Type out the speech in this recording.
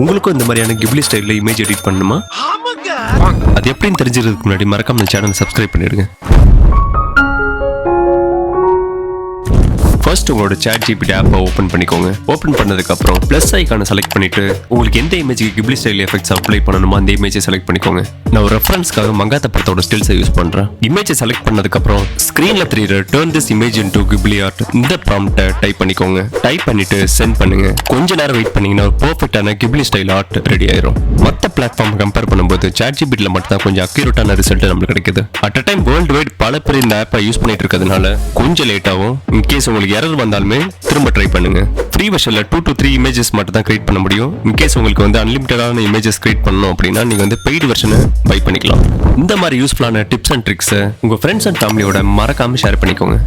உங்களுக்கும் இந்த மாதிரியான கிப்லி ஸ்டைல்ல இமேஜ் எடிட் பண்ணணுமா? அது எப்படின்னு தெரிஞ்சிருக்கிறதுக்கு முன்னாடி மறக்காம இந்த சேனலை சப்ஸ்கிரைப் பண்ணிடுங்க. ஃபர்ஸ்ட் உங்களோட ChatGPT ஆப்பை ஓப்பன் பண்ணிக்கோங்க. ஓப்பன் பண்ணதுக்கு அப்புறம் பிளஸ் ஐகானை செலக்ட் பண்ணிட்டு உங்களுக்கு எந்த இமேஜுக்கு கிப்லி ஸ்டைல் எஃபெக்ட்ஸ் அப்ளை பண்ணணுமோ அந்த இமேஜை செலக்ட் பண்ணிக்கோங்க. நான் ஒரு ரெஃபரன்ஸ்க்காக மங்காத்த படத்தோட ஸ்டில்ஸை யூஸ் பண்றேன். இமேஜை செலக்ட் பண்ணதுக்கு அப்புறம் ஸ்கிரீன்ல தெரியுற turn this image into Ghibli art இந்த ப்ராம்ப்டை டைப் பண்ணிக்கோங்க. டைப் பண்ணிட்டு சென்ட் பண்ணுங்க. கொஞ்ச நேரம் வெயிட் பண்ணீங்கன்னா ஒரு பெர்ஃபெக்ட்டான கிப்லி ஸ்டைல் ஆர்ட் ரெடி ஆயிரும். மற்ற பிளாட்ஃபார்ம் கம்பேர் பண்ணும்போது ChatGPTல மட்டும் தான் கொஞ்சம் அக்யூரேட்டான ரிசல்ட் நமக்கு கிடைக்குது. At a time world wide பல பேர் இந்த ஆப்பை யூஸ் பண்ணிட்டு இருக்கிறதுனால கொஞ்சம் லேட் ஆகும். இன்கேஸ் உங்களுக்கு எரர் வந்தாலுமே திரும்ப ட்ரை பண்ணுங்க. ஃப்ரீ வெர்ஷன்ல 2 to 3 இமேஜஸ் மட்டும் தான் கிரியேட் பண்ண முடியும். இன்கேஸ் உங்களுக்கு அன்லிமிட்டடான இமேஜஸ் கிரியேட் பண்ணணும் அப்படின்னா நீங்க பெய்டு வெர்ஷனை பை பண்ணிக்கலாம். இந்த மாதிரி யூஸ்ஃபுல்லான டிப்ஸ் அண்ட் ட்ரிக்ஸை உங்க ஃப்ரெண்ட்ஸ் அண்ட் ஃபேமிலியோட மறக்காம ஷேர் பண்ணிக்கோங்க.